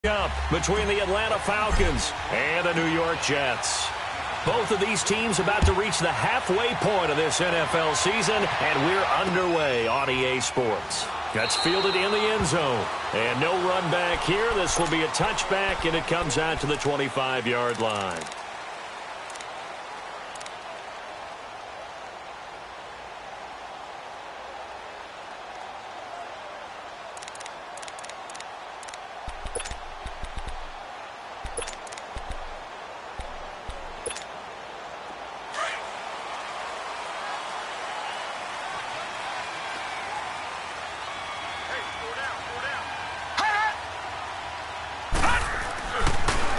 Up between the Atlanta Falcons and the New York Jets. Both of these teams about to reach the halfway point of this NFL season, and we're underway on EA Sports. That's fielded in the end zone. And no run back here. This will be a touchback, and it comes out to the 25-yard line.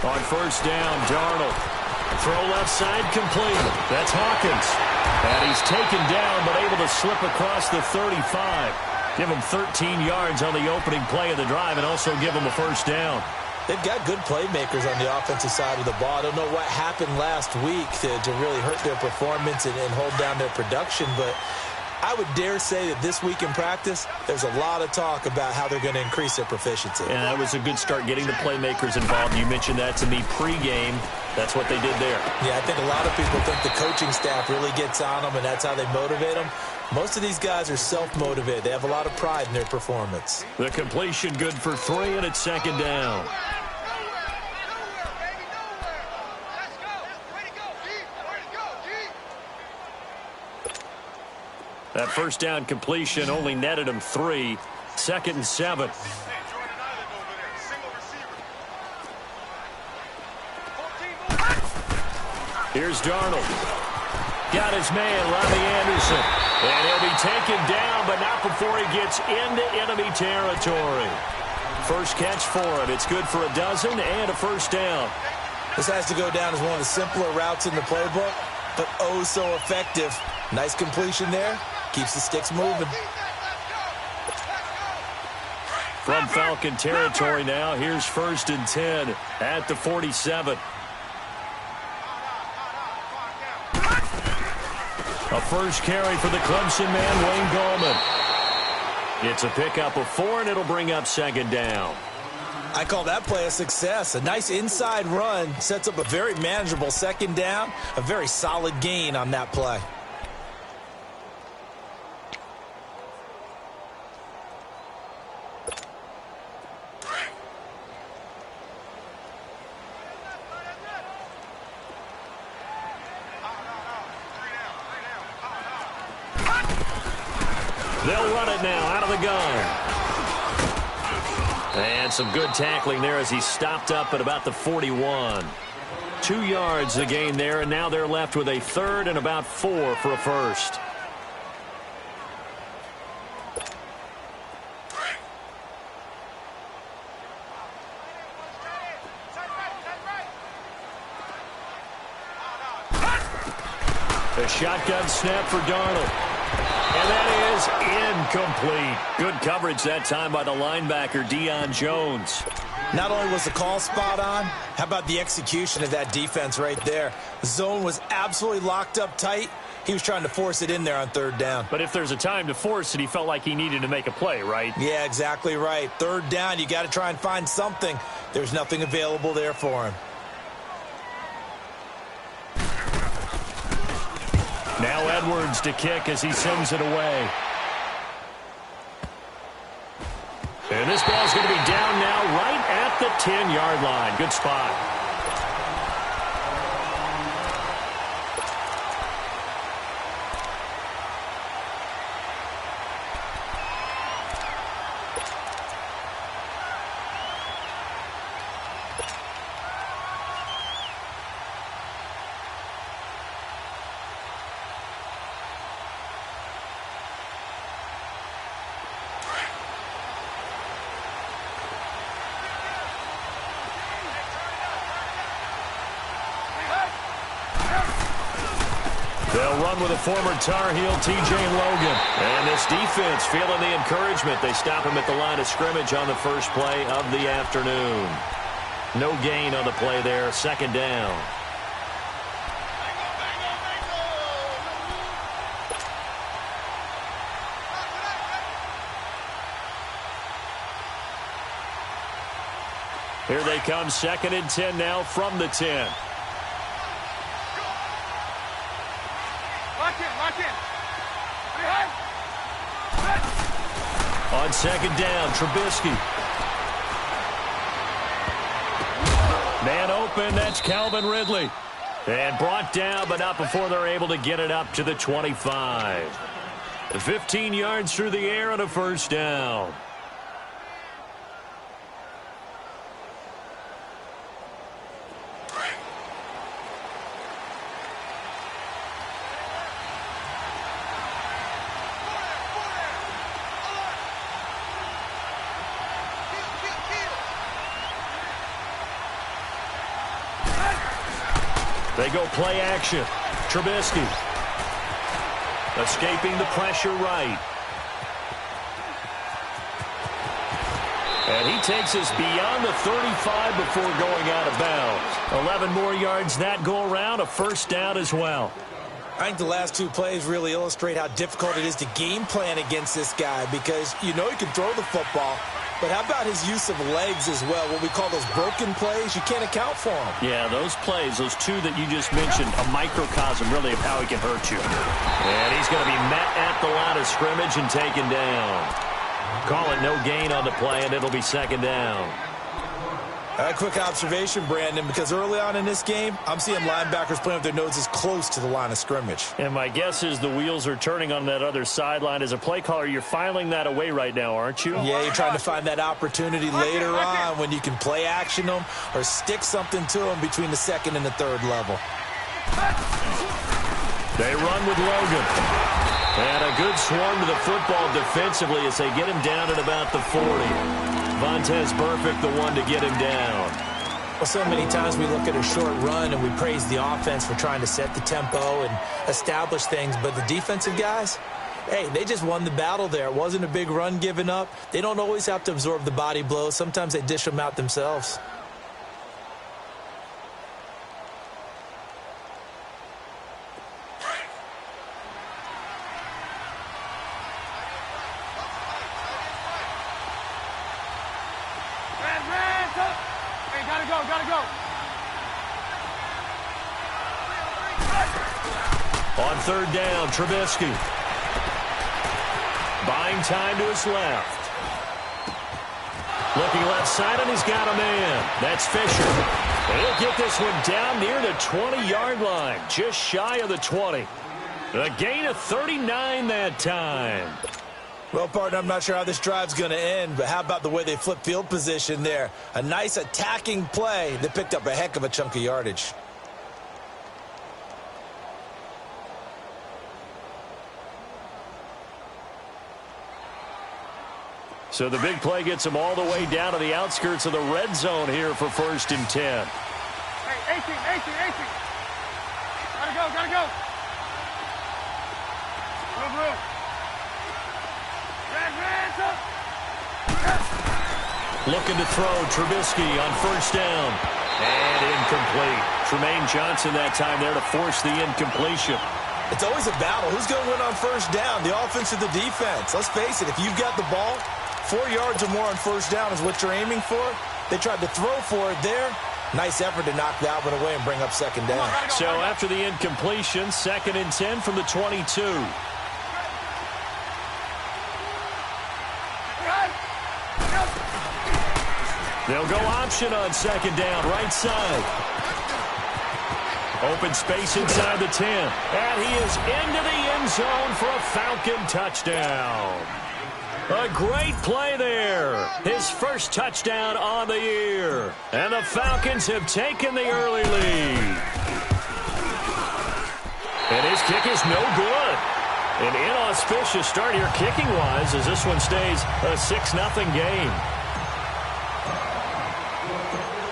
On first down, Darnold. Throw left side complete. That's Hawkins. And he's taken down but able to slip across the 35. Give him 13 yards on the opening play of the drive and also give him a first down. They've got good playmakers on the offensive side of the ball. I don't know what happened last week to really hurt their performance and hold down their production, but I would dare say that this week in practice, there's a lot of talk about how they're going to increase their proficiency. And that was a good start getting the playmakers involved. You mentioned that to me pregame. That's what they did there. Yeah, I think a lot of people think the coaching staff really gets on them, and that's how they motivate them. Most of these guys are self-motivated. They have a lot of pride in their performance. The completion good for 3, and it's second down. That first down completion only netted him 3. 2nd and 7. Here's Darnold. Got his man, Robbie Anderson. And he'll be taken down, but not before he gets into enemy territory. First catch for him. It's good for a dozen and a first down. This has to go down as one of the simpler routes in the playbook, but oh so effective. Nice completion there. Keeps the sticks moving. From Falcon territory now, here's 1st and 10 at the 47. A first carry for the Clemson man, Wayne Gallman. It's a pickup of 4, and it'll bring up 2nd down. I call that play a success. A nice inside run sets up a very manageable 2nd down. A very solid gain on that play. They'll run it now out of the gun. And some good tackling there as he stopped up at about the 41. 2 yards the gain there, and now they're left with a 3rd and about 4 for a first. A shotgun snap for Darnold. And that is incomplete. Good coverage that time by the linebacker, Deion Jones. Not only was the call spot on, how about the execution of that defense right there? The zone was absolutely locked up tight. He was trying to force it in there on 3rd down. But if there's a time to force it, he felt like he needed to make a play, right? Yeah, exactly right. 3rd down, you got to try and find something. There's nothing available there for him. Now Edwards to kick as he sends it away. And this ball's going to be down now right at the 10-yard line. Good spot. They'll run with a former Tar Heel, T.J. Logan. And this defense feeling the encouragement. They stop him at the line of scrimmage on the first play of the afternoon. No gain on the play there. 2nd down. Here they come, 2nd and 10 now from the 10. Lock in. On 2nd down, Trubisky. Man open, that's Calvin Ridley. And brought down, but not before they're able to get it up to the 25. 15 yards through the air and a first down. They go play action. Trubisky. Escaping the pressure right. And he takes us beyond the 35 before going out of bounds. 11 more yards that go around, a first down as well. I think the last 2 plays really illustrate how difficult it is to game plan against this guy because you know he can throw the football, but how about his use of legs as well? What we call those broken plays, you can't account for them. Yeah, those plays, those 2 that you just mentioned, a microcosm really of how he can hurt you. And he's going to be met at the line of scrimmage and taken down. Call it no gain on the play, and it'll be 2nd down. A quick observation, Brandon, because early on in this game, I'm seeing linebackers playing with their noses close to the line of scrimmage. And my guess is the wheels are turning on that other sideline. As a play caller, you're filing that away right now, aren't you? Yeah, you're trying to find that opportunity later on when you can play action them or stick something to them between the 2nd and the 3rd level. They run with Logan. And a good swarm to the football defensively as they get him down at about the 40. Vontaze Burfict, the one to get him down. Well, so many times we look at a short run and we praise the offense for trying to set the tempo and establish things, but the defensive guys, hey, they just won the battle there. It wasn't a big run given up. They don't always have to absorb the body blows. Sometimes they dish them out themselves. Gotta go. On 3rd down, Trubisky. Buying time to his left. Looking left side, and he's got a man. That's Fisher. And he'll get this one down near the 20-yard line, just shy of the 20. A gain of 39 that time. Well, partner, I'm not sure how this drive's going to end, but how about the way they flip field position there? A nice attacking play that picked up a heck of a chunk of yardage. So the big play gets them all the way down to the outskirts of the red zone here for 1st and 10. Hey, 18. Gotta go. Move. Looking to throw, Trubisky on 1st down. And incomplete. Tremaine Johnson that time there to force the incompletion. It's always a battle. Who's going to win on 1st down, the offense or the defense? Let's face it, if you've got the ball, 4 yards or more on 1st down is what you're aiming for. They tried to throw for it there. Nice effort to knock that one away and bring up 2nd down. So after the incompletion, 2nd and 10 from the 22. They'll go option on 2nd down, right side. Open space inside the 10. And he is into the end zone for a Falcon touchdown. A great play there. His first touchdown on the year. And the Falcons have taken the early lead. And his kick is no good. An inauspicious start here kicking-wise as this one stays a 6-0 game.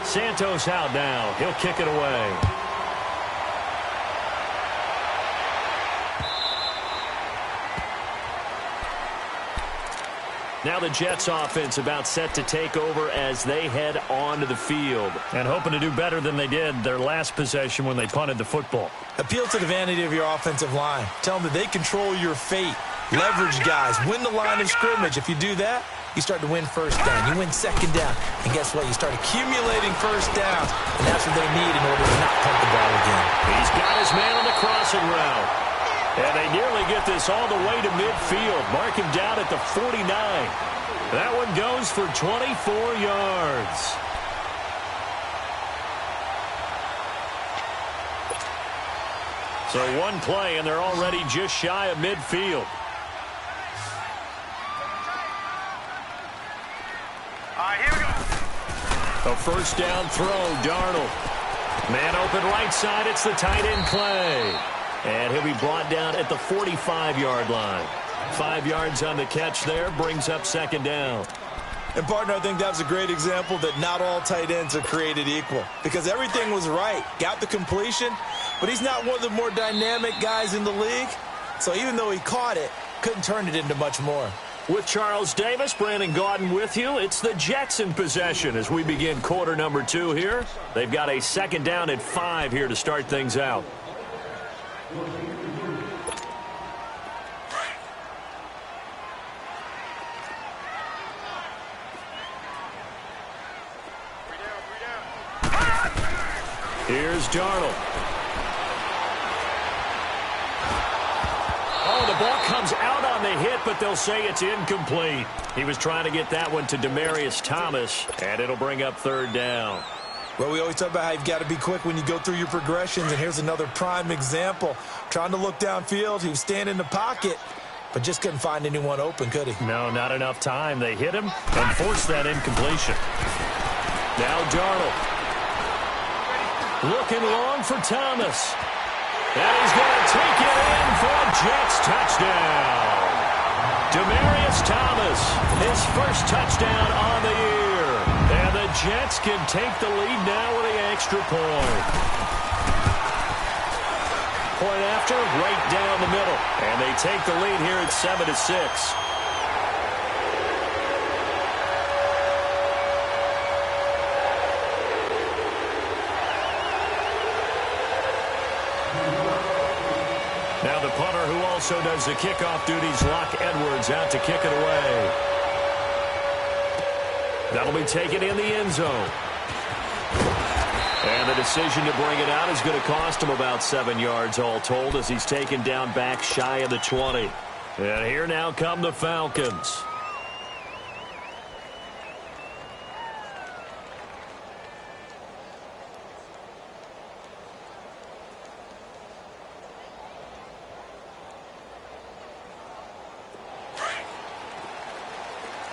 Santos out now. He'll kick it away. Now the Jets offense about set to take over as they head onto the field. And hoping to do better than they did their last possession when they punted the football. Appeal to the vanity of your offensive line. Tell them that they control your fate. Leverage guys. Win the line of scrimmage. If you do that, you start to win first down. You win second down. And guess what? You start accumulating first downs. And that's what they need in order to not punt the ball again. He's got his man on the crossing route. And they nearly get this all the way to midfield. Mark him down at the 49. That one goes for 24 yards. So one play, and they're already just shy of midfield. All right, here we go. A first down throw, Darnold. Man open right side, it's the tight end play. And he'll be brought down at the 45-yard line. 5 yards on the catch there, brings up second down. And, partner, I think that was a great example that not all tight ends are created equal. Because everything was right. Got the completion, but he's not one of the more dynamic guys in the league. So even though he caught it, couldn't turn it into much more. With Charles Davis, Brandon Gaudin with you. It's the Jets in possession as we begin quarter number 2 here. They've got a second down at 5 here to start things out. Here's Darnold. Oh, the ball comes out on the hit, but they'll say it's incomplete. He was trying to get that one to Demaryius Thomas, and it'll bring up third down. Well, we always talk about how you've got to be quick when you go through your progressions, and here's another prime example. Trying to look downfield, he was standing in the pocket, but just couldn't find anyone open, could he? No, not enough time. They hit him and forced that incompletion. Now Darnold. Looking long for Thomas. And he's going to take it in for a Jets touchdown. Demaryius Thomas, his first touchdown on the year. And the Jets can take the lead now with the extra point. Point after, right down the middle. And they take the lead here at 7-6. Now the punter who also does the kickoff duties, Locke Edwards, out to kick it away. That'll be taken in the end zone. And the decision to bring it out is going to cost him about 7 yards all told as he's taken down back shy of the 20. And here now come the Falcons.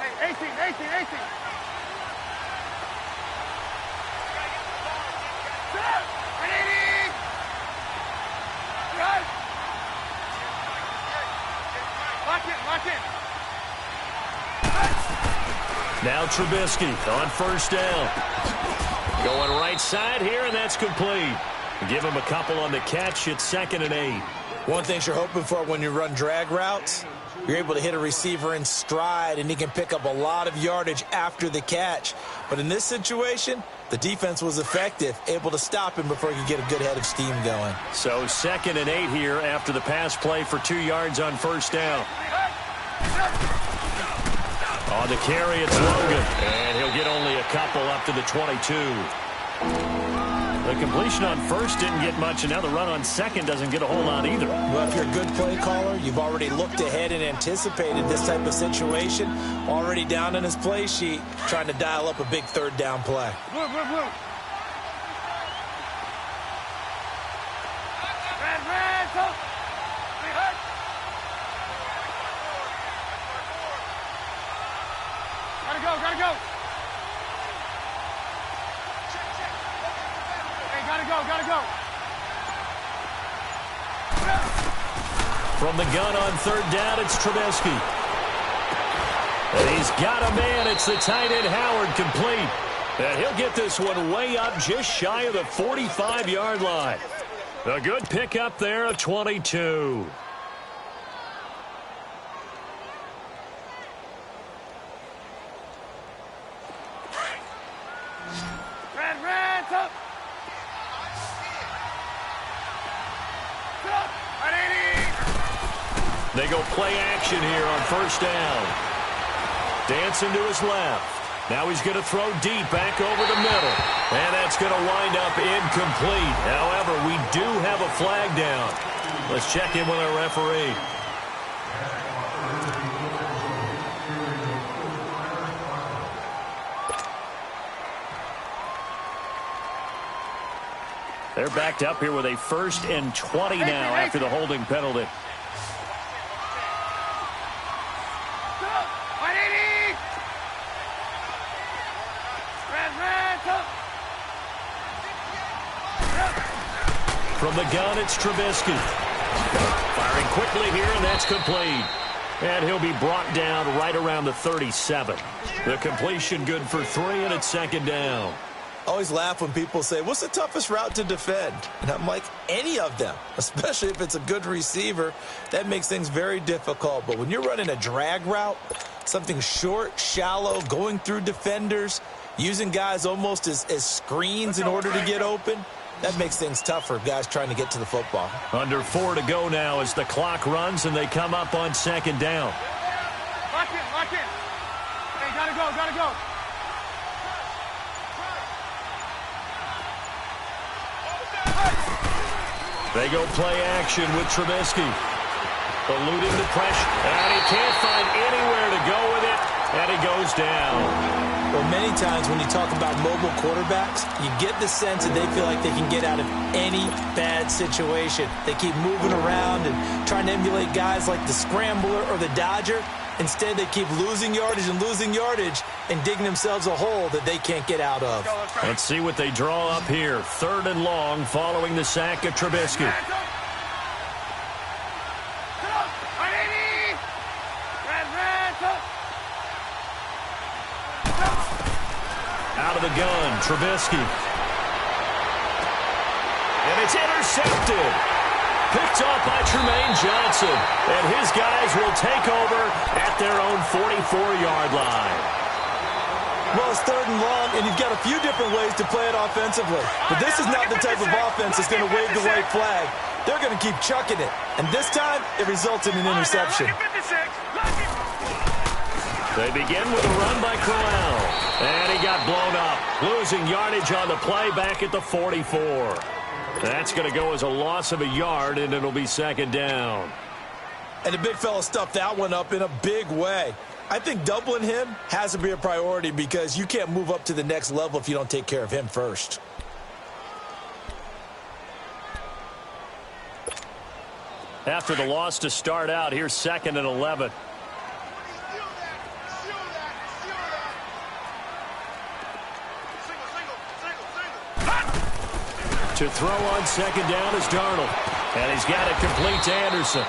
Hey, 18. Lock in. Now Trubisky on first down. Going right side here, and that's complete. Give him a couple on the catch. It's 2nd and 8. One thing you're hoping for when you run drag routes, you're able to hit a receiver in stride, and he can pick up a lot of yardage after the catch. But in this situation, the defense was effective, able to stop him before he could get a good head of steam going. So 2nd and 8 here after the pass play for 2 yards on first down. On the carry, it's Logan, and he'll get only a couple up to the 22. The completion on first didn't get much, and now the run on second doesn't get a whole lot either. Well, if you're a good play caller, you've already looked ahead and anticipated this type of situation. Already down in his play sheet, trying to dial up a big third down play. Blue. Red, go. Gotta go. Hey, gotta go. From the gun on third down, it's Trubisky. And he's got a man. It's the tight end Howard, complete. And he'll get this one way up just shy of the 45-yard line. A good pickup there of 22. Red, up. They go play action here on first down. Dancing to his left. Now he's going to throw deep back over the middle. And that's going to wind up incomplete. However, we do have a flag down. Let's check in with our referee. They're backed up here with a 1st and 20 now after the holding penalty. From the gun, it's Trubisky. Firing quickly here, and that's complete. And he'll be brought down right around the 37. The completion good for 3, and it's 2nd down. Always laugh when people say, what's the toughest route to defend? And I'm like, any of them, especially if it's a good receiver. That makes things very difficult. But when you're running a drag route, something short, shallow, going through defenders, using guys almost as screens in order to get open, that makes things tough for guys trying to get to the football. Under 4 to go now as the clock runs and they come up on 2nd down. Lock in, lock in. Hey, gotta go, gotta go. They go play action with Trubisky. Eluding the pressure. And he can't find anywhere to go with it. And he goes down. Well, many times when you talk about mobile quarterbacks, you get the sense that they feel like they can get out of any bad situation. They keep moving around and trying to emulate guys like the scrambler or the dodger. Instead, they keep losing yardage and digging themselves a hole that they can't get out of. Let's see what they draw up here. 3rd and long following the sack of Trubisky. Out of the gun, Trubisky. And it's intercepted. Picked off by Tremaine Johnson. And his guys will take over at their own 44-yard line. Well, it's 3rd and long, and you've got a few different ways to play it offensively. But this is not the type of offense that's going to wave the white flag. They're going to keep chucking it. And this time, it results in an interception. They begin with a run by Crowell. And he got blown up. Losing yardage on the play back at the 44. That's going to go as a loss of a yard, and it'll be 2nd down. And the big fella stuffed that one up in a big way. I think doubling him has to be a priority because you can't move up to the next level if you don't take care of him first. After the loss to start out, here's 2nd and 11. To throw on 2nd down is Darnold. And he's got it complete to Anderson.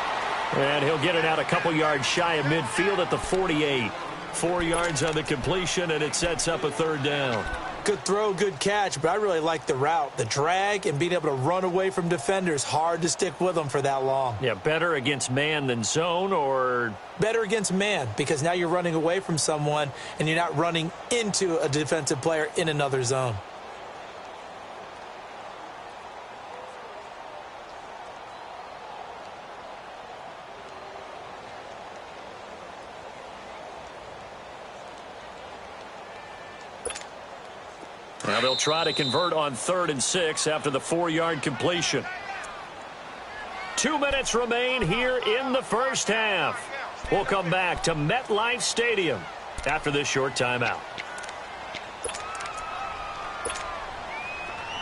And he'll get it out a couple yards shy of midfield at the 48. 4 yards on the completion, and it sets up a 3rd down. Good throw, good catch, but I really like the route. The drag and being able to run away from defenders, hard to stick with them for that long. Yeah, better against man than zone, or? Better against man, because now you're running away from someone and you're not running into a defensive player in another zone. Now they'll try to convert on 3rd and 6 after the 4-yard completion. 2 minutes remain here in the first half. We'll come back to MetLife Stadium after this short timeout.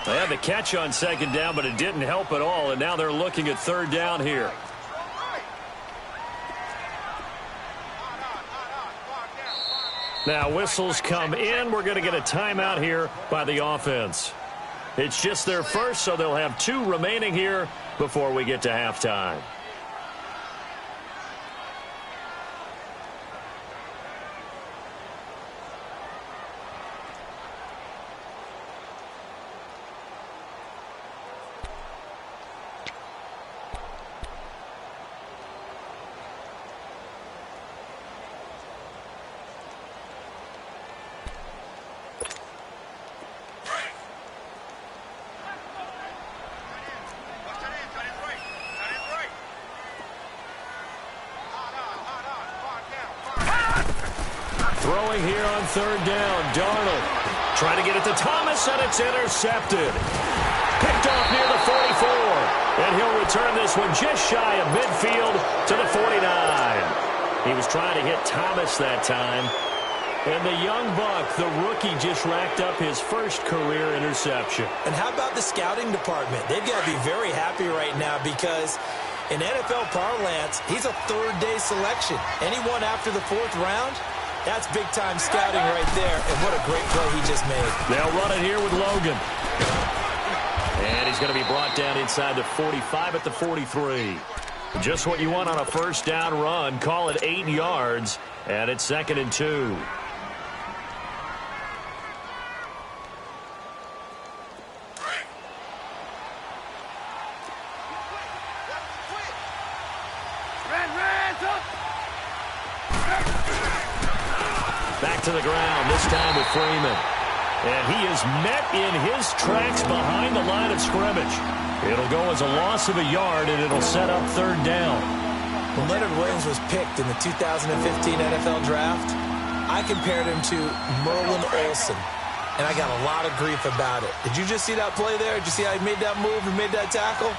They had the catch on 2nd down, but it didn't help at all, and now they're looking at 3rd down here. Now whistles come in. We're going to get a timeout here by the offense. It's just their first, so they'll have 2 remaining here before we get to halftime. Throwing here on third down, Darnold. Trying to get it to Thomas, and it's intercepted. Picked off near the 44. And he'll return this one just shy of midfield to the 49. He was trying to hit Thomas that time. And the young buck, the rookie, just racked up his first career interception. And how about the scouting department? They've got to be very happy right now because in NFL parlance, he's a third-day selection. Anyone after the fourth round, that's big-time scouting right there. And what a great play he just made. They'll run it here with Logan. And he's going to be brought down inside the 45 at the 43. Just what you want on a first down run. Call it 8 yards. And it's 2nd and 2. Back to the ground, this time with Freeman. And he is met in his tracks behind the line of scrimmage. It'll go as a loss of a yard, and it'll set up third down. When Leonard Williams was picked in the 2015 NFL Draft, I compared him to Merlin Olsen, and I got a lot of grief about it. Did you just see that play there? Did you see how he made that move and made that tackle?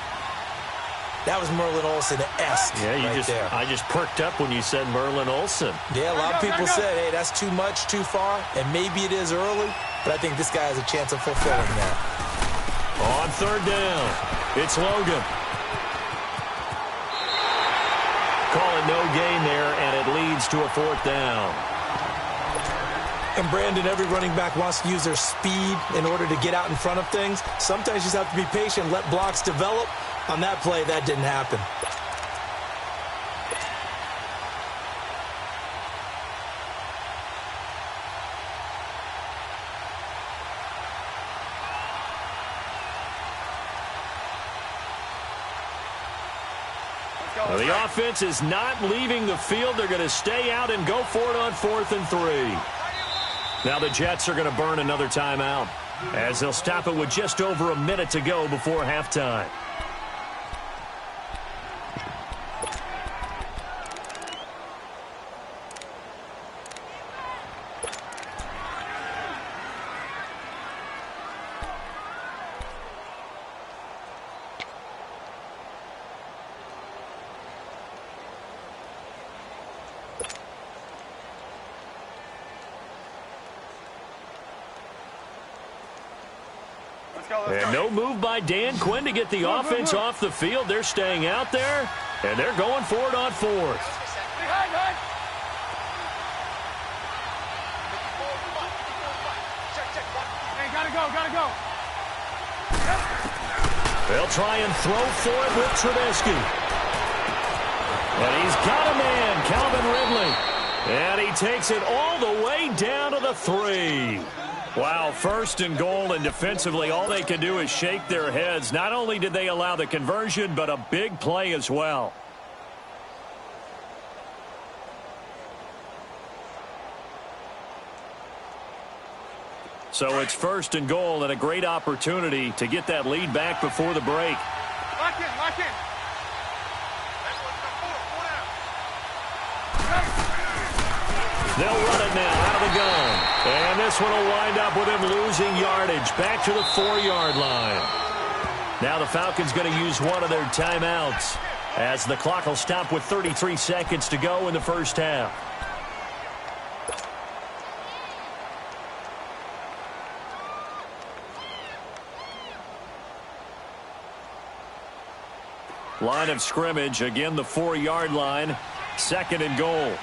That was Merlin Olsen-esque there. I just perked up when you said Merlin Olsen. Yeah, a lot of people said, hey, that's too much, too far, and maybe it is early, but I think this guy has a chance of fulfilling that. On third down, it's Logan. Call it no gain there, and it leads to a fourth down. And Brandon, every running back wants to use their speed in order to get out in front of things. Sometimes you just have to be patient, let blocks develop. On that play, that didn't happen. Well, the offense is not leaving the field. They're going to stay out and go for it on 4th and 3. Now the Jets are going to burn another timeout as they'll stop it with just over a minute to go before halftime. And no move by Dan Quinn to get the offense off the field. They're staying out there, and they're going for it on 4th. Hey, gotta go. They'll try and throw for it with Trubisky. And he's got a man, Calvin Ridley. And he takes it all the way down to the 3. Wow, 1st and goal, and defensively all they can do is shake their heads. Not only did they allow the conversion, but a big play as well. So it's 1st and goal and a great opportunity to get that lead back before the break. Lock in. They'll run it now out of the gun. And this one will wind up with him losing yardage back to the 4-yard line. Now the Falcons going to use one of their timeouts as the clock will stop with 33 seconds to go in the first half. Line of scrimmage, again the 4-yard line, 2nd and goal.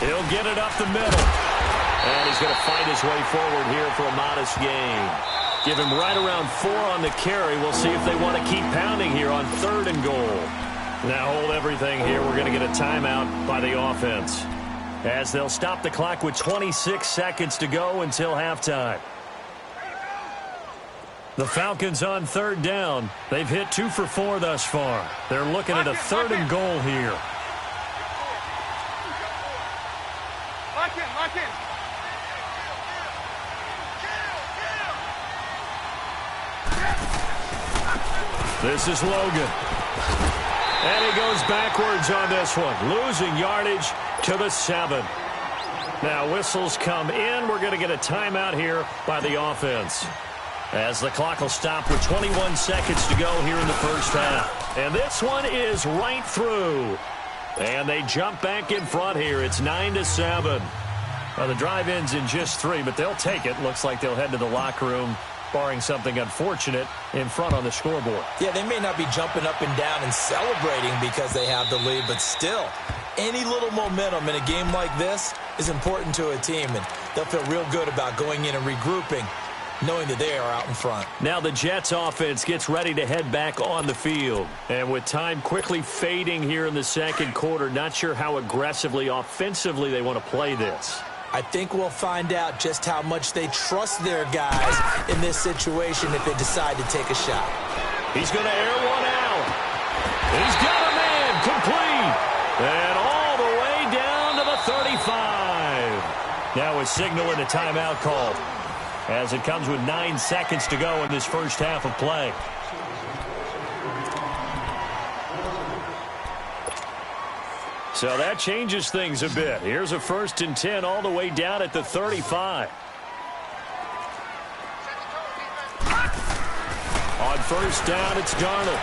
He'll get it up the middle. And he's going to fight his way forward here for a modest gain. Give him right around 4 on the carry. We'll see if they want to keep pounding here on 3rd and goal. Now hold everything here. We're going to get a timeout by the offense, as they'll stop the clock with 26 seconds to go until halftime. The Falcons on 3rd down. They've hit 2 for 4 thus far. They're looking at a 3rd and goal here. Lock in. This is Logan. And he goes backwards on this one, losing yardage to the 7. Now whistles come in. We're going to get a timeout here by the offense, as the clock will stop with 21 seconds to go here in the first half. And this one is right through. And they jump back in front here. It's 9-7. Well, the drive ends in just 3, but they'll take it. Looks like they'll head to the locker room, barring something unfortunate, in front on the scoreboard. Yeah, they may not be jumping up and down and celebrating because they have the lead, but still, any little momentum in a game like this is important to a team, and they'll feel real good about going in and regrouping, knowing that they are out in front. Now the Jets offense gets ready to head back on the field. And with time quickly fading here in the second quarter, not sure how aggressively, offensively they want to play this. I think we'll find out just how much they trust their guys in this situation if they decide to take a shot. He's going to air one out. He's got a man complete. And all the way down to the 35. Now a signal and a timeout call, as it comes with 9 seconds to go in this first half of play. So that changes things a bit. Here's a 1st and 10 all the way down at the 35. On first down, it's Darnold.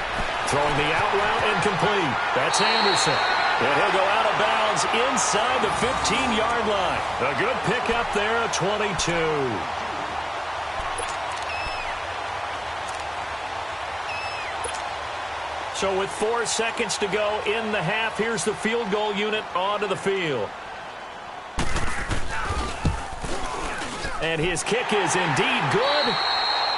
Throwing the out route incomplete. That's Anderson. And he'll go out of bounds inside the 15-yard line. A good pickup there at 22. So with 4 seconds to go in the half, here's the field goal unit onto the field. And his kick is indeed good.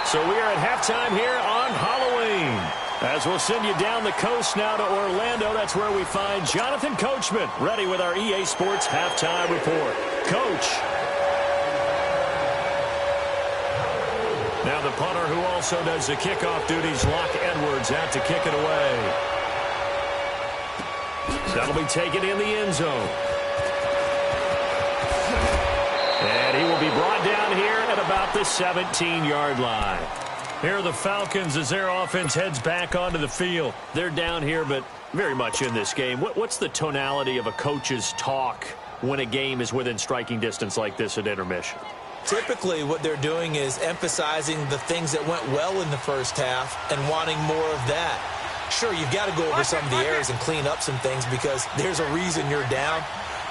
So we are at halftime here on Halloween. As we'll send you down the coast now to Orlando, that's where we find Jonathan Coachman, ready with our EA Sports Halftime Report. Coach. Now the punter, who also does the kickoff duties, Locke Edwards, out to kick it away. That'll be taken in the end zone. And he will be brought down here at about the 17-yard line. Here are the Falcons as their offense heads back onto the field. They're down here, but very much in this game. What's the tonality of a coach's talk when a game is within striking distance like this at intermission? Typically, what they're doing is emphasizing the things that went well in the first half and wanting more of that. Sure, you've got to go over some of the errors and clean up some things because there's a reason you're down.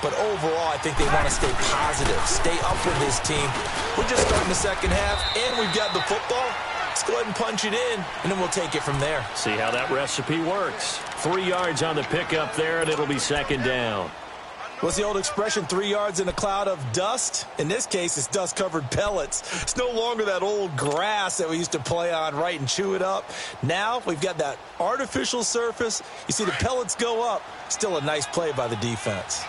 But overall, I think they want to stay positive, stay up with this team. We're just starting the second half, and we've got the football. Let's go ahead and punch it in, and then we'll take it from there. See how that recipe works. 3 yards on the pickup there, and it'll be second down. What's the old expression, 3 yards in a cloud of dust? In this case, it's dust-covered pellets. It's no longer that old grass that we used to play on, right, and chew it up. Now we've got that artificial surface. You see the pellets go up. Still a nice play by the defense.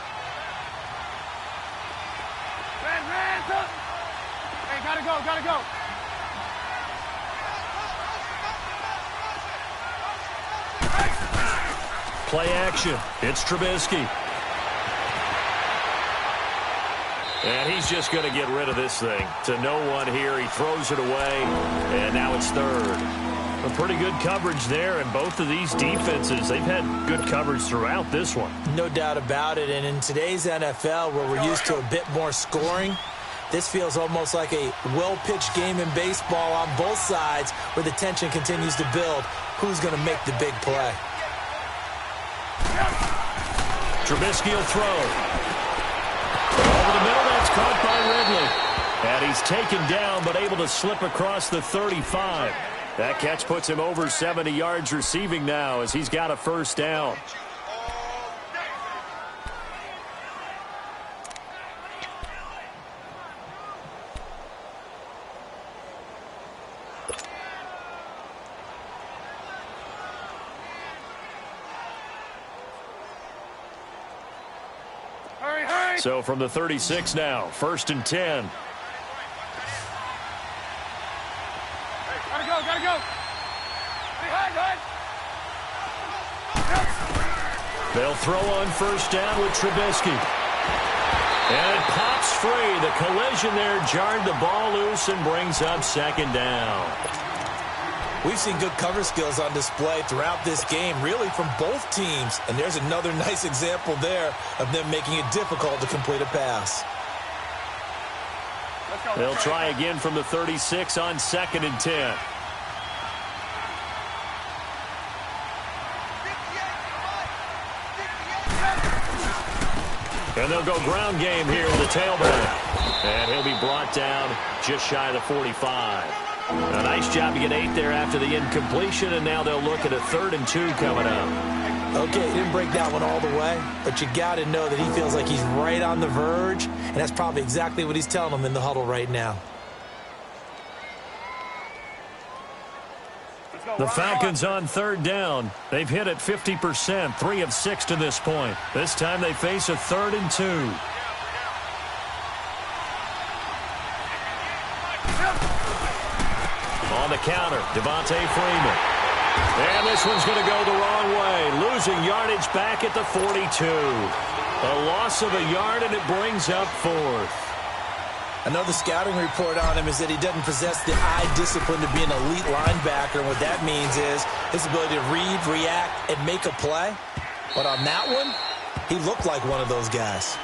Hey, gotta go, gotta go. Play action. It's Trubisky. And he's just going to get rid of this thing. To no one here. He throws it away. And now it's third. A pretty good coverage there. And both of these defenses, they've had good coverage throughout this one. No doubt about it. And in today's NFL, where we're used to a bit more scoring, this feels almost like a well-pitched game in baseball on both sides where the tension continues to build. Who's going to make the big play? Trubisky will throw. Over the middle, that's caught by Ridley. And he's taken down, but able to slip across the 35. That catch puts him over 70 yards receiving now as he's got a first down. So from the 36 now, 1st and 10. Gotta go, gotta go. Hey, They'll throw on first down with Trubisky. And it pops free. The collision there jarred the ball loose and brings up second down. We've seen good cover skills on display throughout this game, really from both teams. And there's another nice example there of them making it difficult to complete a pass. They'll try again from the 36 on 2nd and 10. And they'll go ground game here with the tailback. And he'll be brought down just shy of the 45. A nice job to get 8 there after the incompletion, and now they'll look at a 3rd and 2 coming up. Okay, he didn't break that one all the way, but you got to know that he feels like he's right on the verge, and that's probably exactly what he's telling them in the huddle right now. The Falcons on 3rd down. They've hit it 50%, 3 of 6 to this point. This time they face a 3rd and 2. On the counter, Devontae Freeman. And this one's going to go the wrong way. Losing yardage back at the 42. A loss of a yard, and it brings up 4th. Another scouting report on him is that he doesn't possess the eye discipline to be an elite linebacker. And what that means is his ability to read, react, and make a play. But on that one, he looked like one of those guys.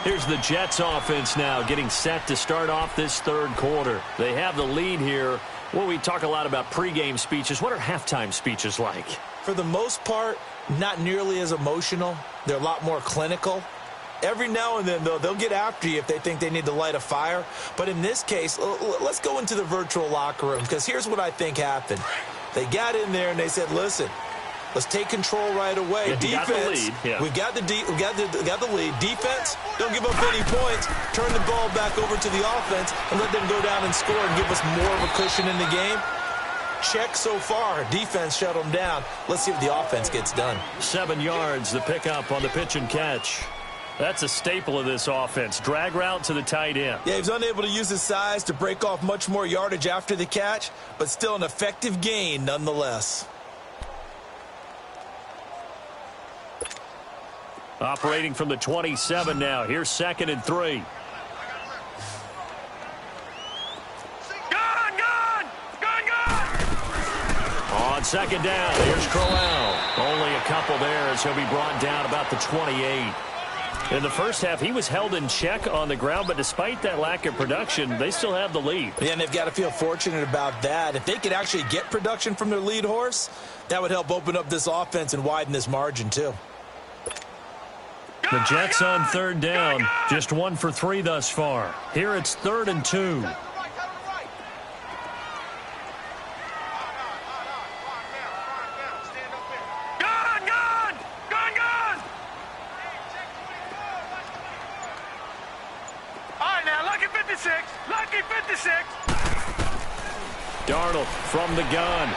Here's the Jets offense now getting set to start off this 3rd quarter. They have the lead here. Well, we talk a lot about pregame speeches. What are halftime speeches like? For the most part, not nearly as emotional. They're a lot more clinical. Every now and then, though, they'll get after you if they think they need to light a fire. But in this case, let's go into the virtual locker room, because here's what I think happened. They got in there and they said, listen, let's take control right away. Yeah, defense, got the lead. Yeah. we got the lead. Defense, don't give up any points. Turn the ball back over to the offense and let them go down and score and give us more of a cushion in the game. Check so far. Defense shut them down. Let's see what the offense gets done. 7 yards, the pickup on the pitch and catch. That's a staple of this offense. Drag route to the tight end. Yeah, he was unable to use his size to break off much more yardage after the catch, but still an effective gain nonetheless. Operating from the 27 now. Here's 2nd and 3. On 2nd down, here's Crowell. Only a couple there as he'll be brought down about the 28. In the first half, he was held in check on the ground, but despite that lack of production, they still have the lead. Yeah, and they've got to feel fortunate about that. If they could actually get production from their lead horse, that would help open up this offense and widen this margin, too. The Jets on 3rd down, just 1 for 3 thus far. Here it's 3rd and 2. Darnold from the gun.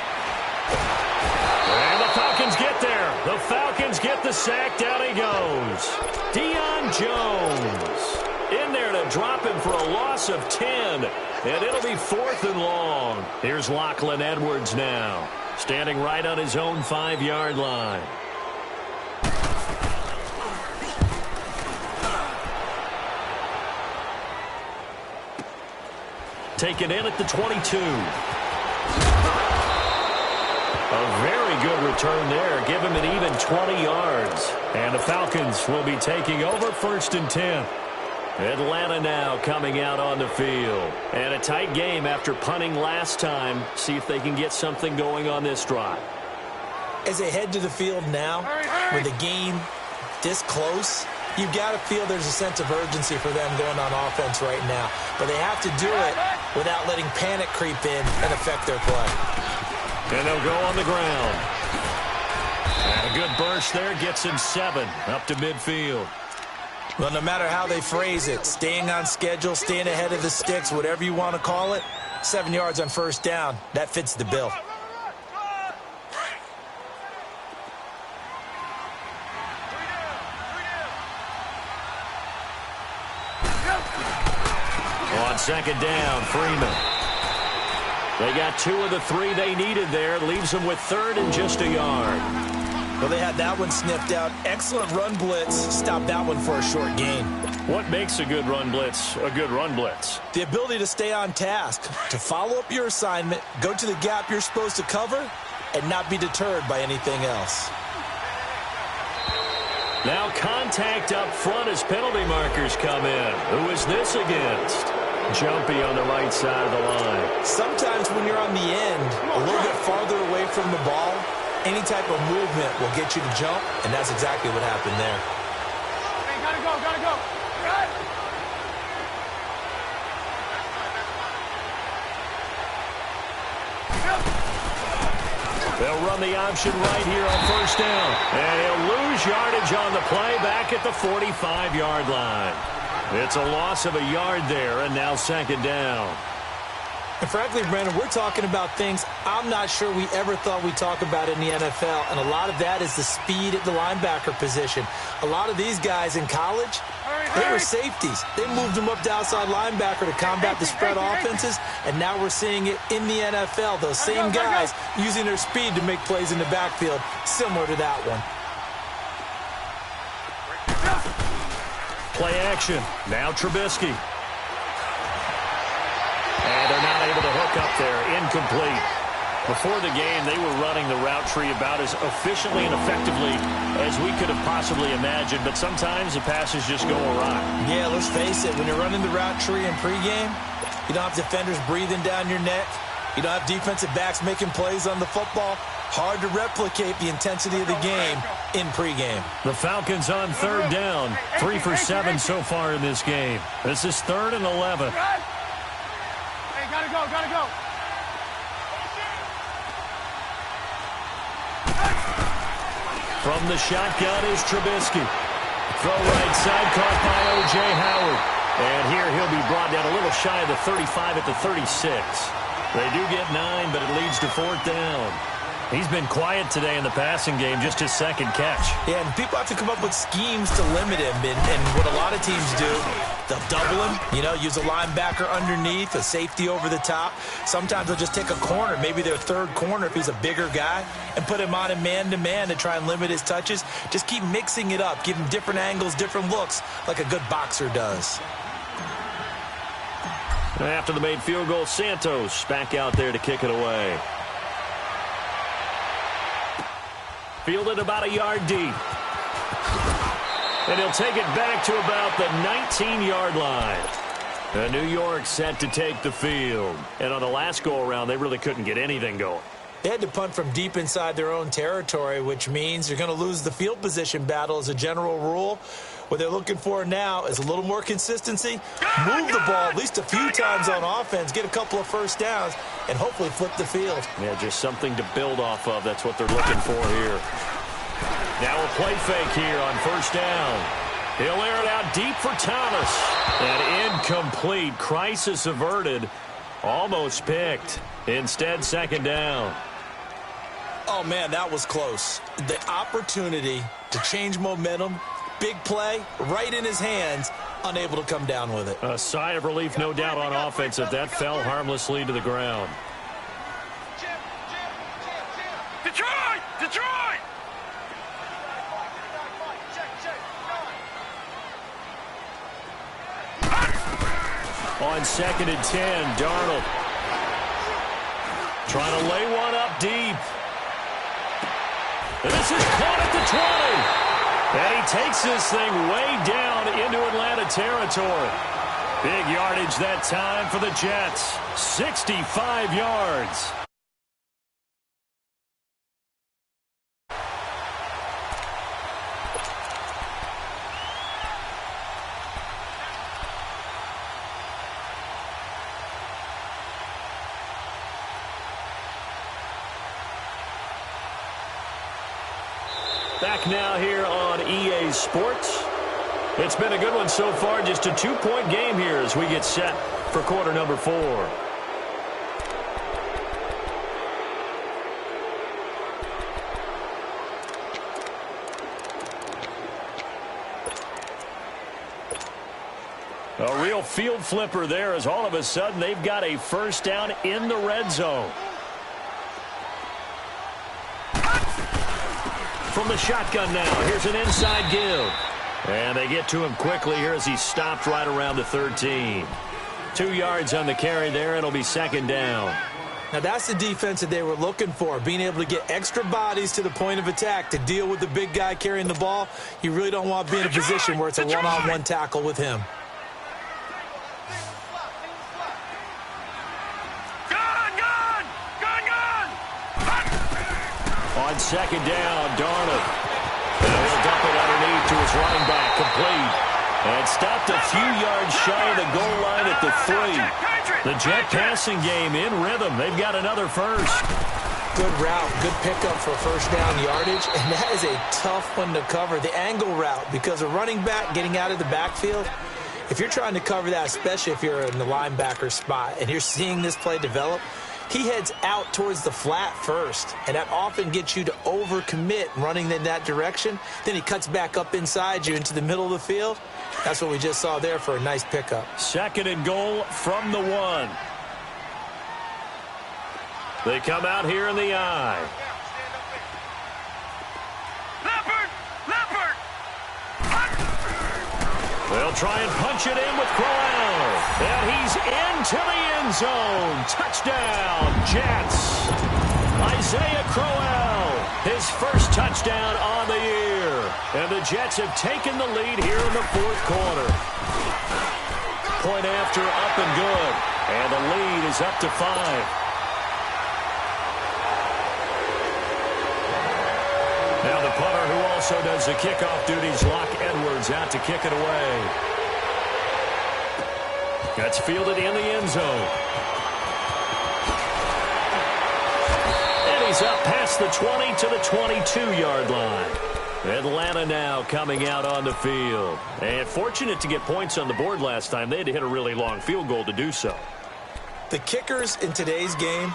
And the Falcons get there. The Falcons get the sack. Down he goes. Deion Jones in there to drop him for a loss of 10. And it'll be 4th and long. Here's Lachlan Edwards now, standing right on his own 5-yard line. Taken in at the 22. A very good return there. Give him an even 20 yards. And the Falcons will be taking over 1st and 10. Atlanta now coming out on the field. And a tight game after punting last time. See if they can get something going on this drive. As they head to the field now, with the game this close, you've got to feel there's a sense of urgency for them going on offense right now. But they have to do it without letting panic creep in and affect their play. And they'll go on the ground. And a good burst there gets him 7 up to midfield. Well, no matter how they phrase it, staying on schedule, staying ahead of the sticks, whatever you want to call it, 7 yards on 1st down, that fits the bill. On 2nd down, Freeman. They got 2 of the 3 they needed there. Leaves them with 3rd and just a yard. Well, they had that one sniffed out. Excellent run blitz. Stopped that one for a short gain. What makes a good run blitz a good run blitz? The ability to stay on task, to follow up your assignment, go to the gap you're supposed to cover, and not be deterred by anything else. Now contact up front as penalty markers come in. Who is this against? Jumpy on the right side of the line. Sometimes when you're on the end, a little bit farther away from the ball, any type of movement will get you to jump, and that's exactly what happened there. Hey, gotta go, gotta go. Right. They'll run the option right here on first down. And he'll lose yardage on the play back at the 45-yard line. It's a loss of a yard there, and now second down. And frankly, Brandon, we're talking about things I'm not sure we ever thought we'd talk about in the NFL, and a lot of that is the speed at the linebacker position. A lot of these guys in college, they were safeties. They moved them up to outside linebacker to combat the spread offenses, and now we're seeing it in the NFL. Those same guys using their speed to make plays in the backfield, similar to that one. Play action. Now Trubisky. And they're not able to hook up there. Incomplete. Before the game, they were running the route tree about as efficiently and effectively as we could have possibly imagined, but sometimes the passes just go awry. Yeah, let's face it. When you're running the route tree in pregame, you don't have defenders breathing down your neck. You don't have defensive backs making plays on the football. Hard to replicate the intensity of the game in pregame. The Falcons on third down. 3 for 7 so far in this game. This is 3rd and 11. Hey, gotta go, gotta go. From the shotgun is Trubisky. Throw right side, caught by O.J. Howard. And here he'll be brought down a little shy of the 35 at the 36. They do get 9, but it leads to 4th down. He's been quiet today in the passing game, just his second catch. Yeah, and people have to come up with schemes to limit him. And what a lot of teams do, they'll double him, use a linebacker underneath, a safety over the top. Sometimes they'll just take a corner, maybe their third corner if he's a bigger guy, and put him on a man-to-man to try and limit his touches. Just keep mixing it up, give him different angles, different looks, like a good boxer does. After the made field goal, Santos back out there to kick it away. Fielded about a yard deep. And he'll take it back to about the 19-yard line. And New York set to take the field. And on the last go-around, they really couldn't get anything going. They had to punt from deep inside their own territory, which means you're going to lose the field position battle as a general rule. What they're looking for now is a little more consistency, move the ball at least a few times on offense, get a couple of first downs, and hopefully flip the field. Yeah, just something to build off of. That's what they're looking for here. Now a play fake here on first down. He'll air it out deep for Thomas. And incomplete. Crisis averted. Almost picked. Instead, second down. Oh, man, that was close. The opportunity to change momentum, big play, right in his hands, unable to come down with it. A sigh of relief, no doubt, on offense if that fell harmlessly to the ground. Detroit! Detroit! On 2nd and 10, Darnold trying to lay one up deep. And this is caught at the 20. And he takes this thing way down into Atlanta territory. Big yardage that time for the Jets. 65 yards. Back now here on EA Sports. It's been a good one so far. Just a 2-point game here as we get set for quarter number 4. A real field flipper there as all of a sudden they've got a first down in the red zone. From the shotgun now, here's an inside give. And they get to him quickly here as he stopped right around the 13. 2 yards on the carry there. It'll be second down. Now, that's the defense that they were looking for, being able to get extra bodies to the point of attack to deal with the big guy carrying the ball. You really don't want to be in a position where it's a one-on-one tackle with him. On second down, Darnold. And he'll dump it underneath to his running back, complete. And stopped a few yards shy of the goal line at the 3. The Jet passing game in rhythm. They've got another first. Good route, good pickup for first down yardage, and that is a tough one to cover, the angle route, because a running back getting out of the backfield, if you're trying to cover that, especially if you're in the linebacker spot, and you're seeing this play develop, he heads out towards the flat first, and that often gets you to overcommit running in that direction. Then he cuts back up inside you into the middle of the field. That's what we just saw there for a nice pickup. Second and goal from the 1. They come out here in the I. They'll try and punch it in with Crowell. And he's into the end zone. Touchdown, Jets. Isaiah Crowell, his first touchdown on the year. And the Jets have taken the lead here in the fourth quarter. Point after, up and good. And the lead is up to 5. Now the punter, who also does the kickoff duties, Locke Edwards, out to kick it away. That's fielded in the end zone. And he's up past the 20 to the 22-yard line. Atlanta now coming out on the field. And fortunate to get points on the board last time. They had to hit a really long field goal to do so. The kickers in today's game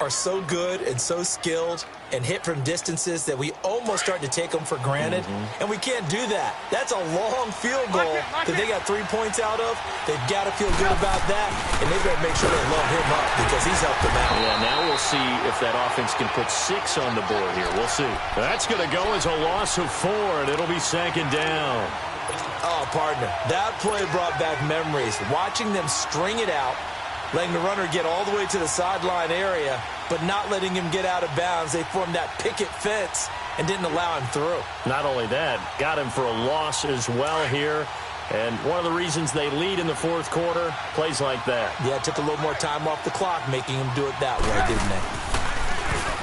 are so good and so skilled and hit from distances that we almost start to take them for granted. And we can't do that. That's a long field goal that they got 3 points out of. They've got to feel good about that, and they've got to make sure they load him up because he's helped them out. Yeah, now we'll see if that offense can put 6 on the board here. We'll see. That's going to go as a loss of 4, and it'll be second down. Oh, partner, that play brought back memories. Watching them string it out, letting the runner get all the way to the sideline area, but not letting him get out of bounds. They formed that picket fence and didn't allow him through. Not only that, got him for a loss as well here. And one of the reasons they lead in the fourth quarter, plays like that. Yeah, it took a little more time off the clock, making him do it that way, didn't they?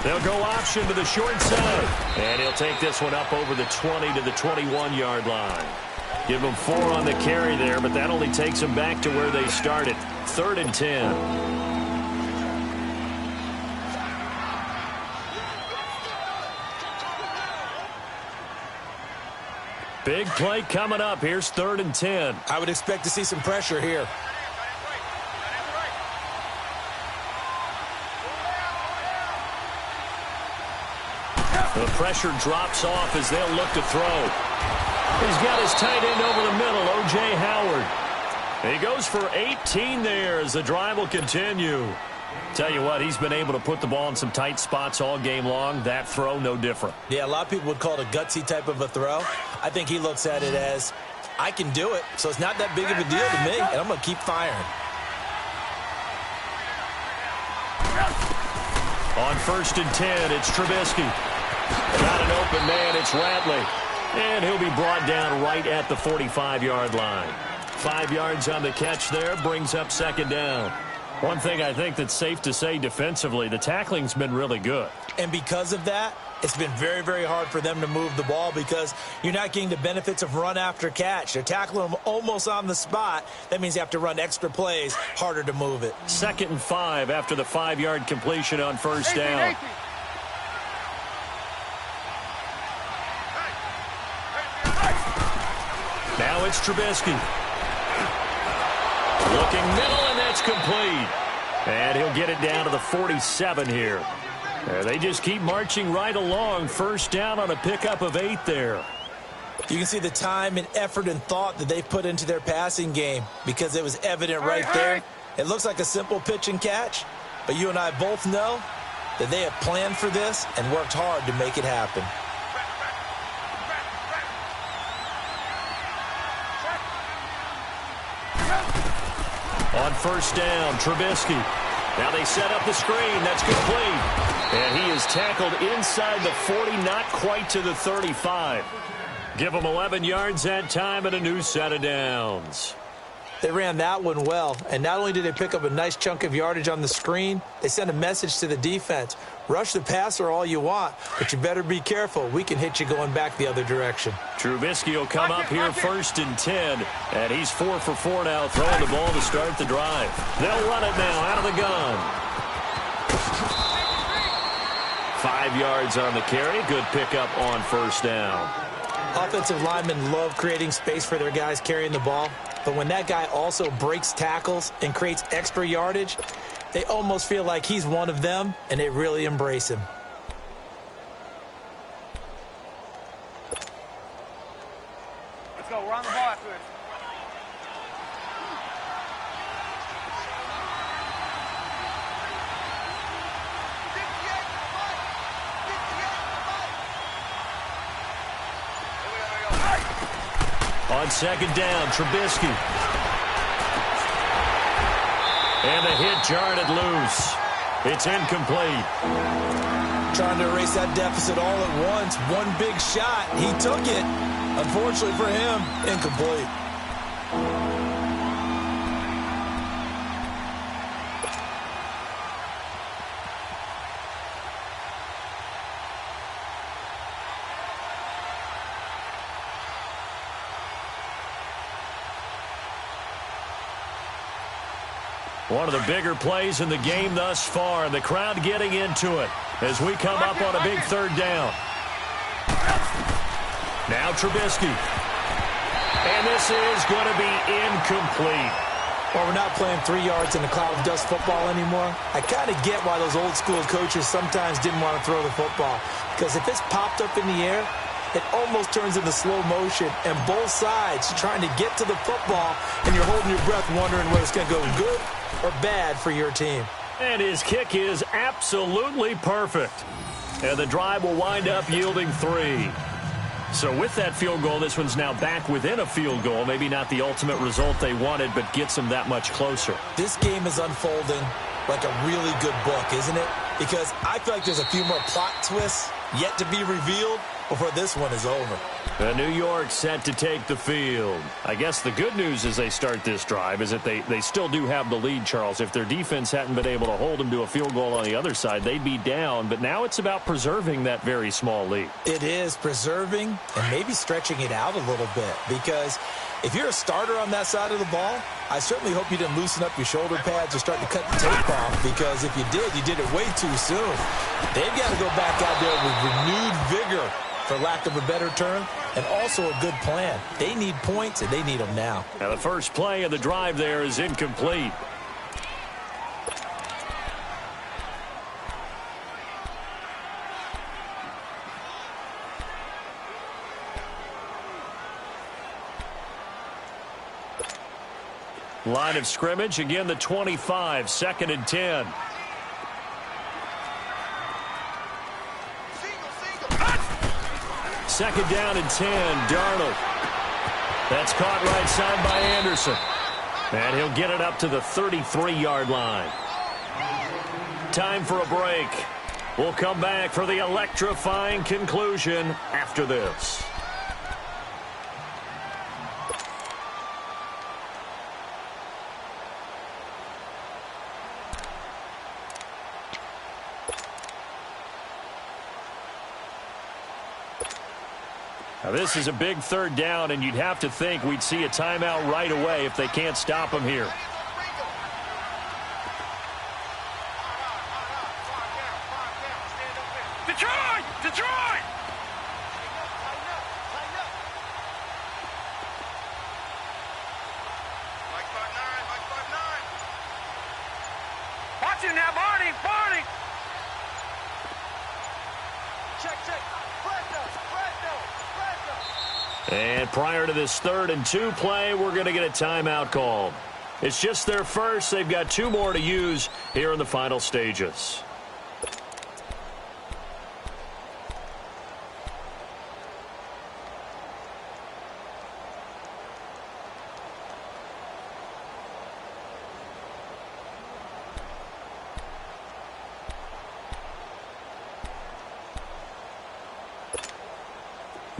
They'll go option to the short side. And he'll take this one up over the 20 to the 21-yard line. Give them 4 on the carry there, but that only takes them back to where they started. 3rd and 10. Big play coming up. Here's 3rd and 10. I would expect to see some pressure here. The pressure drops off as they'll look to throw. He's got his tight end over the middle, O.J. Howard. He goes for 18 there as the drive will continue. Tell you what, he's been able to put the ball in some tight spots all game long. That throw, no different. Yeah, a lot of people would call it a gutsy type of a throw. I think he looks at it as, I can do it, so it's not that big of a deal to me, and I'm going to keep firing. On 1st and 10, it's Trubisky. Got an open man, it's Ratley. And he'll be brought down right at the 45-yard line. 5 yards on the catch there, brings up second down. One thing I think that's safe to say defensively, the tackling's been really good. And because of that, it's been very, very hard for them to move the ball because you're not getting the benefits of run after catch. They're tackling them almost on the spot. That means you have to run extra plays, harder to move it. 2nd and 5 after the 5-yard completion on first down. Now it's Trubisky. Looking middle, and that's complete. And he'll get it down to the 47 here. They just keep marching right along. First down on a pickup of 8 there. You can see the time and effort and thought that they've put into their passing game because it was evident right there. It looks like a simple pitch and catch, but you and I both know that they have planned for this and worked hard to make it happen. On first down, Trubisky. Now they set up the screen. That's complete. And he is tackled inside the 40, not quite to the 35. Give him 11 yards that time and a new set of downs. They ran that one well, and not only did they pick up a nice chunk of yardage on the screen, they sent a message to the defense. Rush the passer all you want, but you better be careful. We can hit you going back the other direction. Trubisky will come up here first and 10, and he's 4 for 4 now, throwing the ball to start the drive. They'll run it now out of the gun. 5 yards on the carry. Good pickup on first down. Offensive linemen love creating space for their guys carrying the ball. But when that guy also breaks tackles and creates extra yardage, they almost feel like he's one of them, and they really embrace him. Let's go. We're on the ball after this. On second down, Trubisky. And the hit jarred it loose. It's incomplete. Trying to erase that deficit all at once. One big shot. He took it. Unfortunately for him, incomplete. One of the bigger plays in the game thus far, and the crowd getting into it as we come up on a big third down. Now Trubisky. And this is going to be incomplete. Well, we're not playing 3 yards in a cloud of dust football anymore. I kind of get why those old school coaches sometimes didn't want to throw the football. Because if it's popped up in the air, it almost turns into slow motion, and both sides trying to get to the football, and you're holding your breath wondering whether it's going to go good or bad for your team. And his kick is absolutely perfect. And the drive will wind up yielding 3. So with that field goal, this one's now back within a field goal. Maybe not the ultimate result they wanted, but gets them that much closer. This game is unfolding like a really good book, isn't it? Because I feel like there's a few more plot twists yet to be revealed before this one is over. New York set to take the field. I guess the good news as they start this drive is that they still do have the lead, Charles. If their defense hadn't been able to hold them to a field goal on the other side, they'd be down. But now it's about preserving that very small lead. It is preserving and maybe stretching it out a little bit, because if you're a starter on that side of the ball, I certainly hope you didn't loosen up your shoulder pads or start to cut the tape off, because if you did it way too soon. They've got to go back out there with renewed vigor, for lack of a better term, and also a good plan. They need points, and they need them now. Now the first play of the drive there is incomplete. Line of scrimmage, again the 25, 2nd and 10. Second down and 10, Darnold. That's caught right side by Anderson. And he'll get it up to the 33-yard line. Time for a break. We'll come back for the electrifying conclusion after this. Now this is a big third down, and you'd have to think we'd see a timeout right away if they can't stop him here. Detroit! Detroit! Watch him now, Barney! Barney! Check. And prior to this 3rd and 2 play, we're going to get a timeout called. It's just their first. They've got 2 more to use here in the final stages.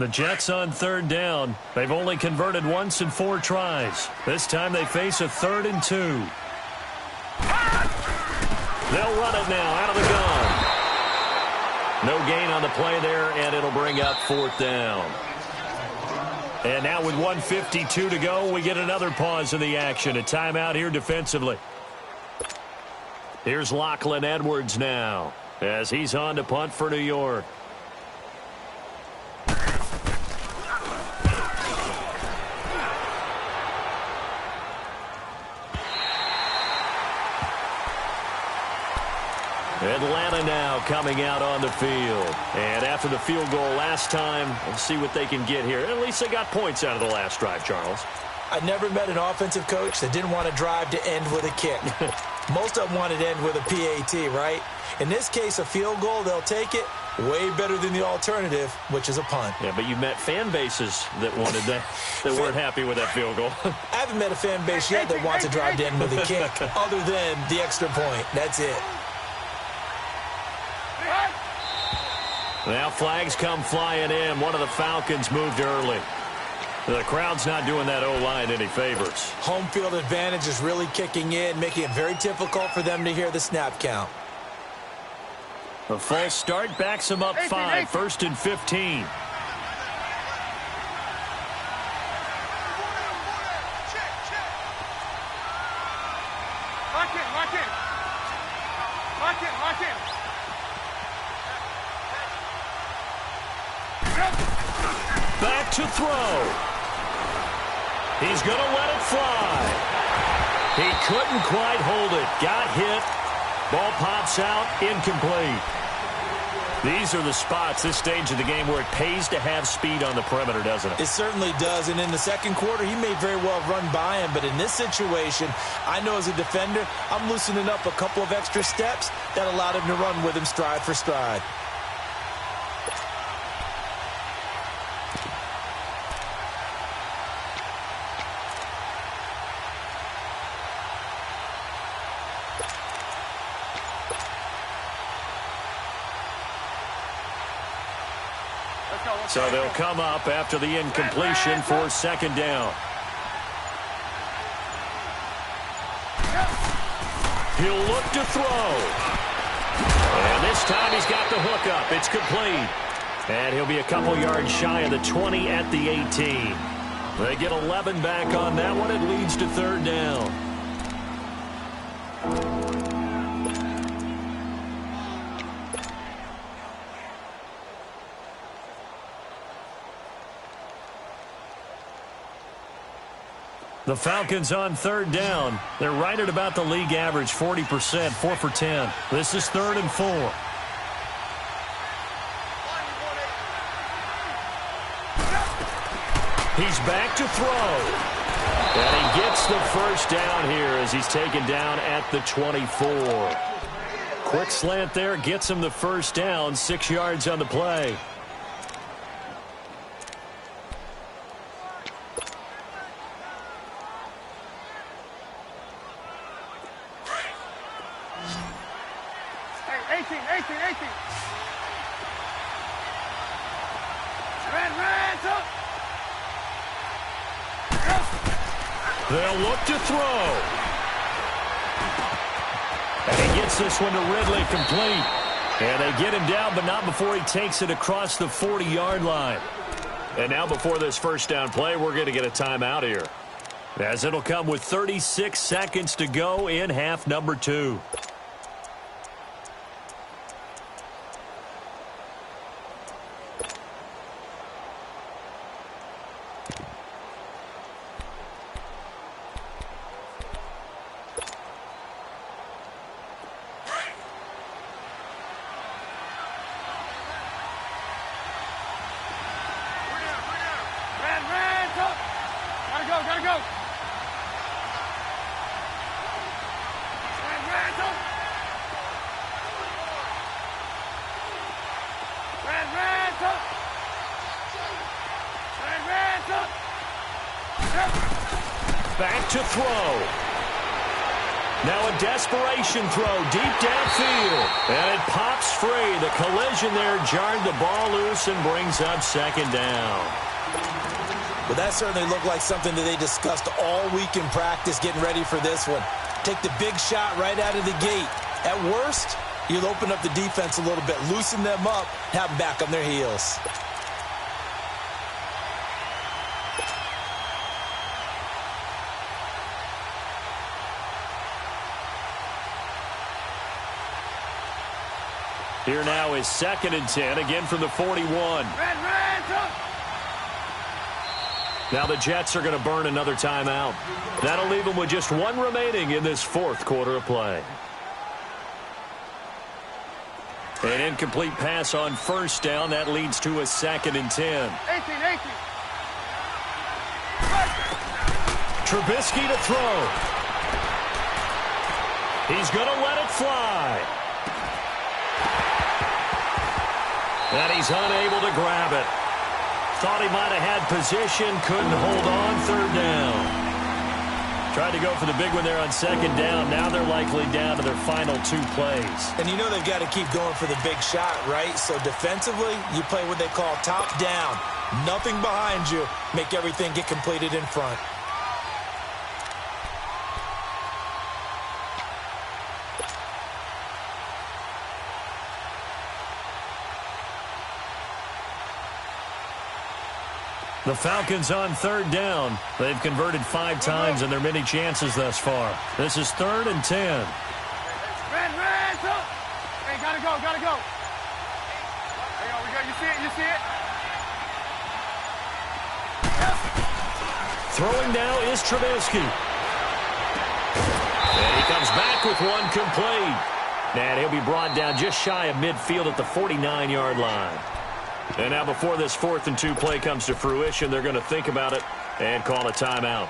The Jets on third down. They've only converted once in 4 tries. This time they face a 3rd and 2. They'll run it now out of the gun. No gain on the play there, and it'll bring up 4th down. And now with 1:52 to go, we get another pause in the action. A timeout here defensively. Here's Lachlan Edwards now as he's on to punt for New York. Atlanta now coming out on the field. And after the field goal last time, we'll see what they can get here. At least they got points out of the last drive, Charles. I never met an offensive coach that didn't want to drive to end with a kick. Most of them wanted to end with a PAT, right? In this case, a field goal, they'll take it. Way better than the alternative, which is a punt. Yeah, but you met fan bases that wanted that, that weren't happy with that field goal. I haven't met a fan base yet that wants to drive to end with a kick, other than the extra point. That's it. Now flags come flying in. One of the Falcons moved early. The crowd's not doing that O-line any favors. Home field advantage is really kicking in, making it very difficult for them to hear the snap count. A false start backs them up 5. 1st and 15. Lock in, lock in. Lock in, lock in. Back to throw. He's going to let it fly. He couldn't quite hold it. Got hit. Ball pops out. Incomplete. These are the spots, this stage of the game, where it pays to have speed on the perimeter, doesn't it? It certainly does. And in the second quarter, he may very well run by him. But in this situation, I know as a defender, I'm loosening up a couple of extra steps that allowed him to run with him stride for stride. So they'll come up after the incompletion for 2nd down. He'll look to throw. And this time he's got the hook up. It's complete. And he'll be a couple yards shy of the 20 at the 18. They get 11 back on that one. It leads to 3rd down. The Falcons on 3rd down. They're right at about the league average, 40%, 4 for 10. This is 3rd and 4. He's back to throw. And he gets the 1st down here as he's taken down at the 24. Quick slant there, gets him the 1st down, 6 yards on the play. They'll look to throw. And he gets this one to Ridley complete. And they get him down, but not before he takes it across the 40-yard line. And now before this 1st down play, we're going to get a timeout here, as it'll come with 36 seconds to go in half number 2. Gotta go. Back to throw. Now a desperation throw deep downfield. And it pops free. The collision there jarred the ball loose and brings up second down. Well, that certainly looked like something that they discussed all week in practice getting ready for this one. Take the big shot right out of the gate. At worst, you'll open up the defense a little bit, loosen them up, have them back on their heels. Here now is 2nd and 10, again from the 41. Now the Jets are going to burn another timeout. That'll leave them with just one remaining in this 4th quarter of play. An incomplete pass on 1st down. That leads to a 2nd and 10. 18. Trubisky to throw. He's going to let it fly. And he's unable to grab it. Thought he might have had position, couldn't hold on 3rd down. Tried to go for the big one there on 2nd down. Now they're likely down to their final 2 plays. And you know they've got to keep going for the big shot, right? So defensively, you play what they call top down. Nothing behind you. Make everything get completed in front. The Falcons on 3rd down. They've converted 5 times in their many chances thus far. This is 3rd and 10. Red, hey, gotta go. There you go, we go. You see it? Throwing now is Trubisky. And he comes back with one complete. And he'll be brought down just shy of midfield at the 49-yard line. And now before this 4th and 2 play comes to fruition, they're going to think about it and call a timeout,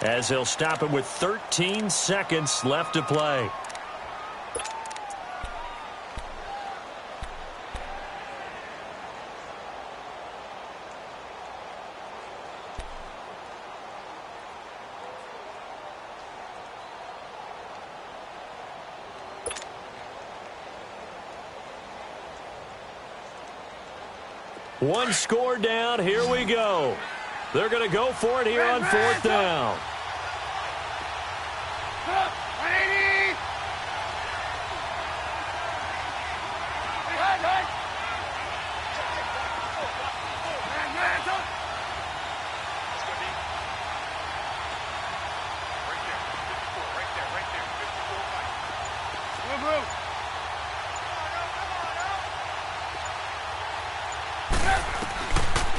as they'll stop it with 13 seconds left to play. One score down. Here we go. They're going to go for it here on 4th down.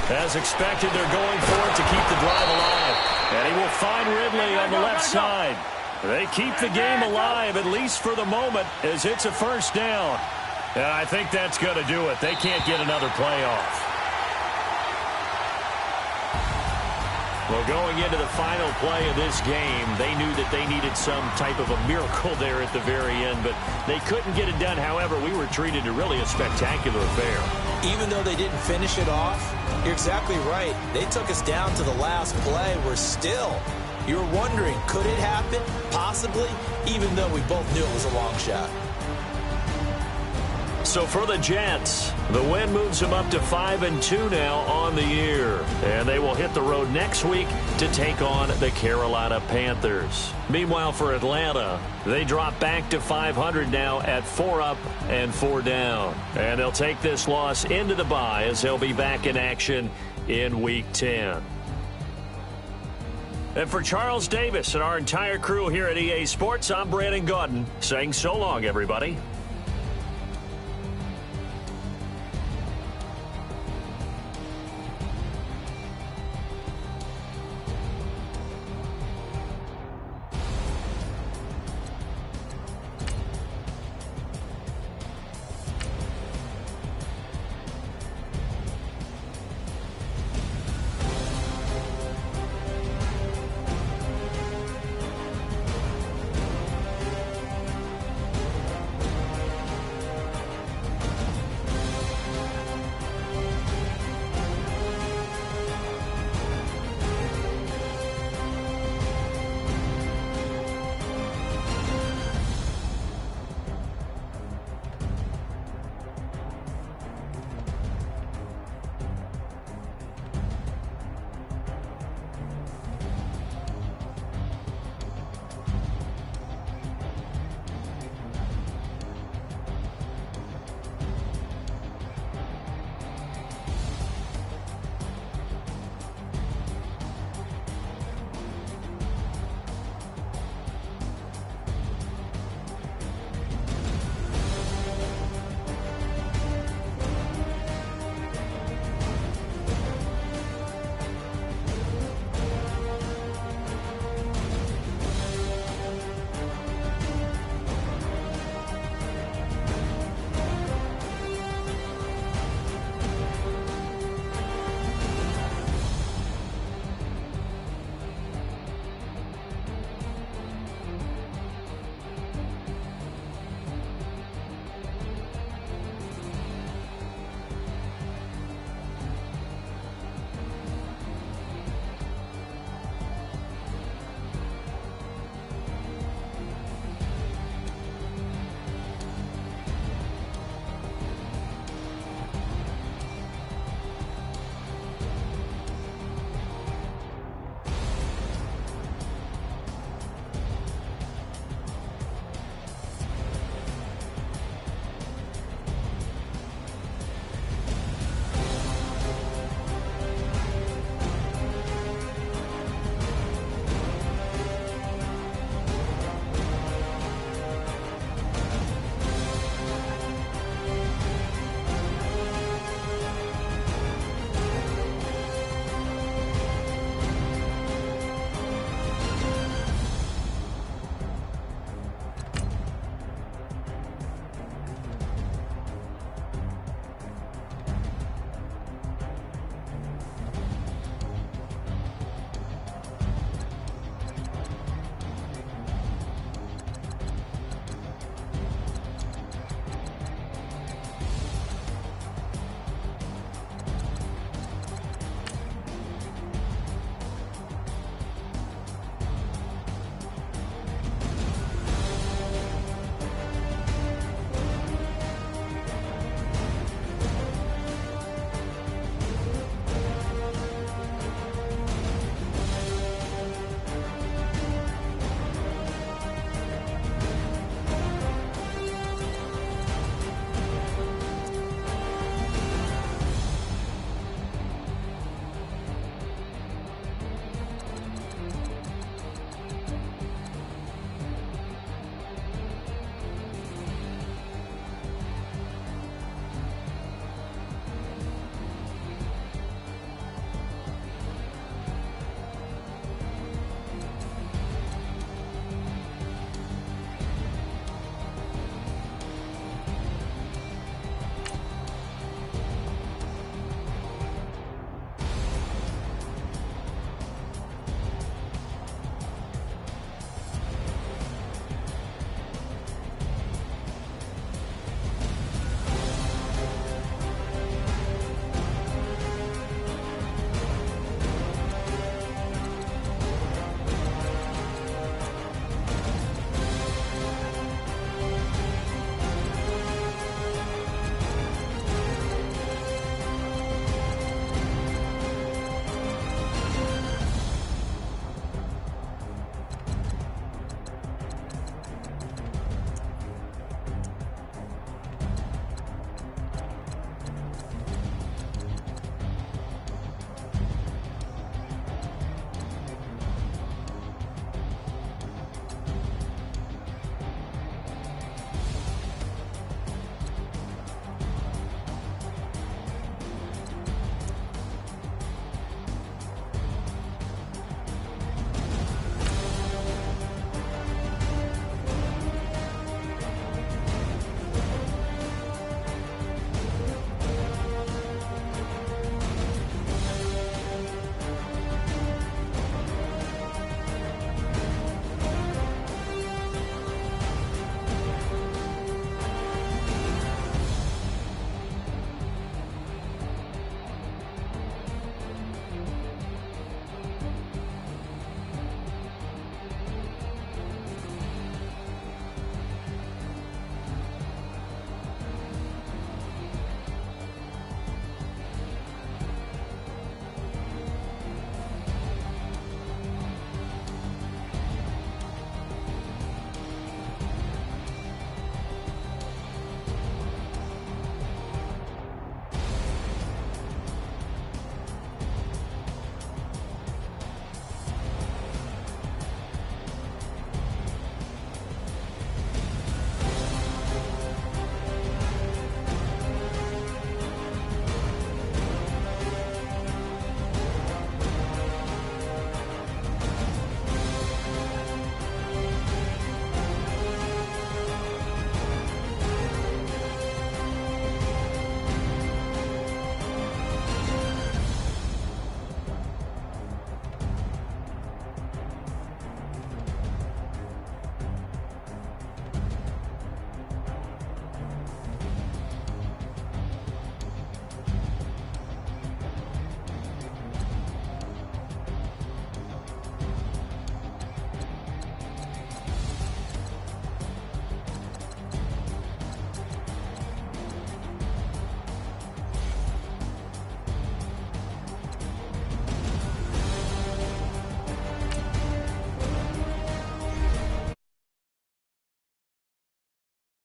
As expected, they're going for it to keep the drive alive. And he will find Ridley on the left side. They keep the game alive, at least for the moment, as it's a 1st down. And I think that's going to do it. They can't get another play off. Well, going into the final play of this game, they knew that they needed some type of a miracle there at the very end, but they couldn't get it done. However, we were treated to really a spectacular affair. Even though they didn't finish it off, you're exactly right. They took us down to the last play. We're still, you were wondering, could it happen? Possibly, even though we both knew it was a long shot. So for the Jets, the win moves them up to 5-2 now on the year. And they will hit the road next week to take on the Carolina Panthers. Meanwhile, for Atlanta, they drop back to 500 now at 4 up and 4 down. And they'll take this loss into the bye as they'll be back in action in Week 10. And for Charles Davis and our entire crew here at EA Sports, I'm Brandon Gaudin saying so long, everybody.